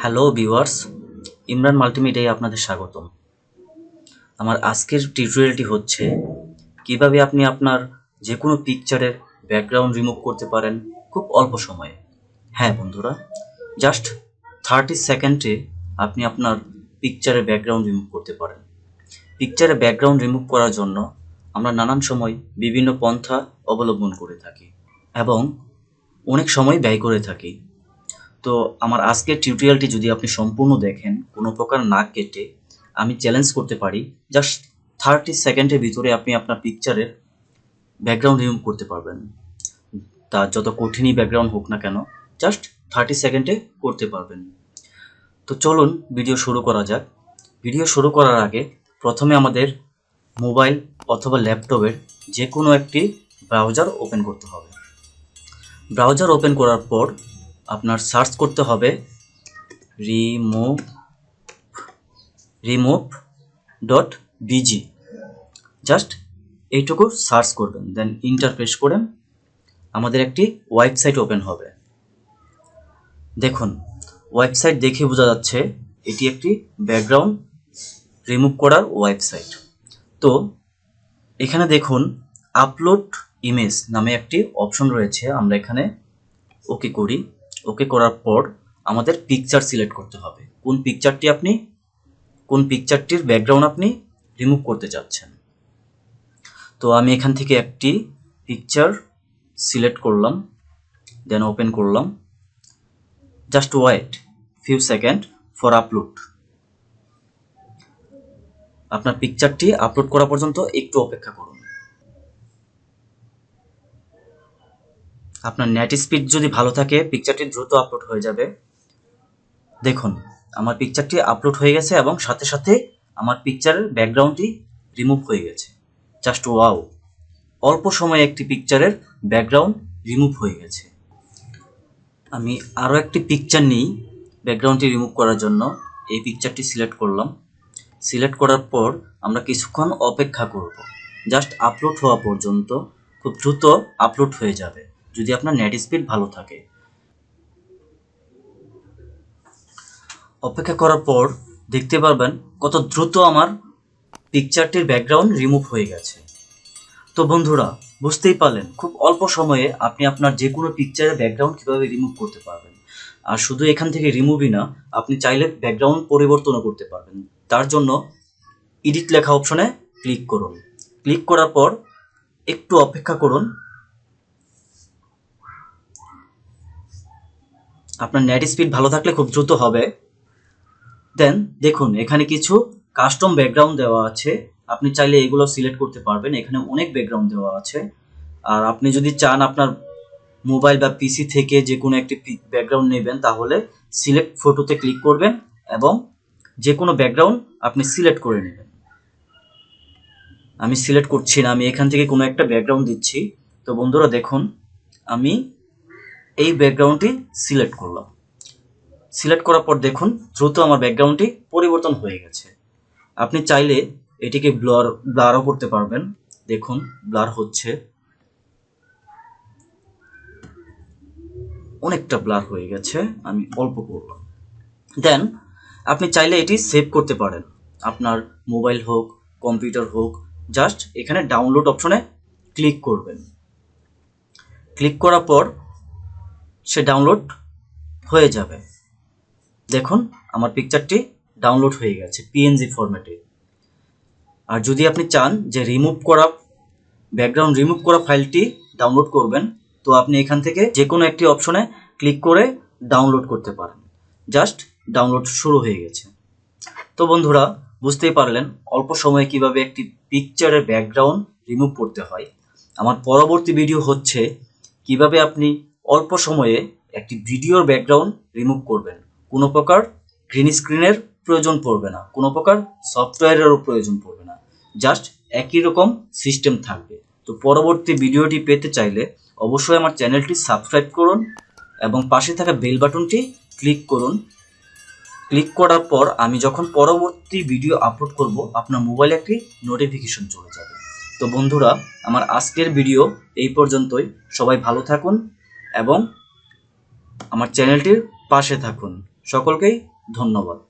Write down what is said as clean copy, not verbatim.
Hello viewers, Imran মাল্টিমিডিয়ায় আপনাদের স্বাগতম। আমার আজকের টিউটোরিয়ালটি হচ্ছে কিভাবে আপনি আপনার যে কোনো পিকচারের ব্যাকগ্রাউন্ড রিমুভ করতে পারেন খুব অল্প সময়ে। হ্যাঁ বন্ধুরা, জাস্ট 30 সেকেন্ডে আপনি আপনার পিকচারের ব্যাকগ্রাউন্ড রিমুভ করতে পারেন। পিকচারের ব্যাকগ্রাউন্ড রিমুভ করার জন্য আমরা নানান সময় বিভিন্ন পন্থা অবলম্বন করে থাকি এবং অনেক সময় ব্যয় করে থাকি। তো আমার আজকের টিউটোরিয়ালটি যদি আপনি সম্পূর্ণ দেখেন, কোনো প্রকার না কেটে, আমি চ্যালেঞ্জ করতে পারি জাস্ট 30 সেকেন্ডের ভিতরে আপনি আপনার পিকচারের ব্যাকগ্রাউন্ড রিমুভ করতে পারবেন। তা যত কঠিনই ব্যাকগ্রাউন্ড হোক না কেন, জাস্ট 30 সেকেন্ডে করতে পারবেন। তো চলুন ভিডিও শুরু করা যাক। ভিডিও শুরু করার আগে প্রথমে আমাদের মোবাইল অথবা ল্যাপটপের যে কোনো একটি ব্রাউজার ওপেন করতে হবে। ব্রাউজার ওপেন করার পর আপনার সার্চ করতে হবে remove.bg। জাস্ট এইটুকু সার্চ করবেন, দেন ইন্টার প্রেস করেন, আমাদের একটি ওয়েবসাইট ওপেন হবে। দেখুন, ওয়েবসাইট দেখে বোঝা যাচ্ছে এটি একটি ব্যাকগ্রাউন্ড রিমুভ করার ওয়েবসাইট। তো এখানে দেখুন আপলোড ইমেজ নামে একটি অপশন রয়েছে, আমরা এখানে ওকে করি। ওকে করার পর আমাদের পিকচার সিলেক্ট করতে হবে, কোন পিকচারটির ব্যাকগ্রাউন্ড আপনি রিমুভ করতে চাচ্ছেন। তো আমি এখান থেকে একটি পিকচার সিলেক্ট করলাম, দেন ওপেন করলাম। Just wait few seconds for upload. আপনার পিকচারটি আপলোড করা পর্যন্ত একটু অপেক্ষা করুন। আপনার নেট স্পিড যদি ভালো থাকে পিকচারটি দ্রুত আপলোড হয়ে যাবে। দেখুন, আমার পিকচারটি আপলোড হয়ে গেছে এবং সাথে সাথে আমার পিকচারের ব্যাকগ্রাউন্ডটি রিমুভ হয়ে গেছে। জাস্ট ওয়াও, অল্প সময়ে একটি পিকচারের ব্যাকগ্রাউন্ড রিমুভ হয়ে গেছে। আমি আরও একটি পিকচার নিই ব্যাকগ্রাউন্ডটি রিমুভ করার জন্য। এই পিকচারটি সিলেক্ট করলাম। সিলেক্ট করার পর আমরা কিছুক্ষণ অপেক্ষা করব, জাস্ট আপলোড হওয়া পর্যন্ত। খুব দ্রুত আপলোড হয়ে যাবে যদি আপনার নেট স্পিড ভালো থাকে। অপেক্ষা করার পর দেখতে পারবেন কত দ্রুত আমার পিকচারটির ব্যাকগ্রাউন্ড রিমুভ হয়ে গেছে। তো বন্ধুরা, বুঝতেই পারলেন খুব অল্প সময়ে আপনি আপনার যে কোনো পিকচারের ব্যাকগ্রাউন্ড কীভাবে রিমুভ করতে পারবেন। আর শুধু এখান থেকে রিমুভই না, আপনি চাইলে ব্যাকগ্রাউন্ড পরিবর্তনও করতে পারবেন। তার জন্য এডিট লেখা অপশনে ক্লিক করুন। ক্লিক করার পর একটু অপেক্ষা করুন। আপনার নেট স্পিড ভালো থাকলে খুব দ্রুত হবে। দেন দেখুন, এখানে কিছু কাস্টম ব্যাকগ্রাউন্ড দেওয়া আছে, আপনি চাইলে এগুলো সিলেক্ট করতে পারবেন। এখানে অনেক ব্যাকগ্রাউন্ড দেওয়া আছে। আর আপনি যদি চান আপনার মোবাইল বা পিসি থেকে যে কোনো একটি ব্যাকগ্রাউন্ড নেবেন, তাহলে সিলেক্ট ফটোতে ক্লিক করবেন এবং যে কোনো ব্যাকগ্রাউন্ড আপনি সিলেক্ট করে নেবেন। আমি সিলেক্ট করছি না, আমি এখান থেকে কোনো একটা ব্যাকগ্রাউন্ড দিচ্ছি। তো বন্ধুরা দেখুন, আমি এই ব্যাকগ্রাউন্ডটি সিলেক্ট করলাম। সিলেক্ট করার পর দেখুন দ্রুত আমার ব্যাকগ্রাউন্ডটি পরিবর্তন হয়ে গেছে। আপনি চাইলে এটিকে ব্লারও করতে পারবেন। দেখুন ব্লার হচ্ছে, অনেকটা ব্লার হয়ে গেছে, আমি অল্প করলাম। দেন আপনি চাইলে এটি সেভ করতে পারেন, আপনার মোবাইল হোক কম্পিউটার হোক। জাস্ট এখানে ডাউনলোড অপশনে ক্লিক করবেন। ক্লিক করার পর সে ডাউনলোড হয়ে যাবে। দেখুন আমার পিকচারটি ডাউনলোড হয়ে গেছে পিএনজি ফরম্যাটে। আর যদি আপনি চান যে ব্যাকগ্রাউন্ড রিমুভ করা ফাইলটি ডাউনলোড করবেন, তো আপনি এখান থেকে যে কোনো একটি অপশনে ক্লিক করে ডাউনলোড করতে পারেন। জাস্ট ডাউনলোড শুরু হয়ে গেছে। তো বন্ধুরা, বুঝতেই পারলেন অল্প সময়ে কিভাবে একটি পিকচারের ব্যাকগ্রাউন্ড রিমুভ করতে হয়। আমার পরবর্তী ভিডিও হচ্ছে কিভাবে আপনি অল্প সময়ে একটি ভিডিওর ব্যাকগ্রাউন্ড রিমুভ করবেন। কোনো প্রকার গ্রিন স্ক্রিনের প্রয়োজন পড়বে না, কোনো প্রকার সফটওয়্যারেরও প্রয়োজন পড়বে না, জাস্ট একই রকম সিস্টেম থাকবে। তো পরবর্তী ভিডিওটি পেতে চাইলে অবশ্যই আমার চ্যানেলটি সাবস্ক্রাইব করুন এবং পাশে থাকা বেল বাটনটি ক্লিক করুন। ক্লিক করার পর আমি যখন পরবর্তী ভিডিও আপলোড করব, আপনার মোবাইলে একটি নোটিফিকেশন চলে যাবে। তো বন্ধুরা, আমার আজকের ভিডিও এই পর্যন্তই। সবাই ভালো থাকুন এবং আমার চ্যানেলটির পাশে থাকুন। সকলকেই ধন্যবাদ।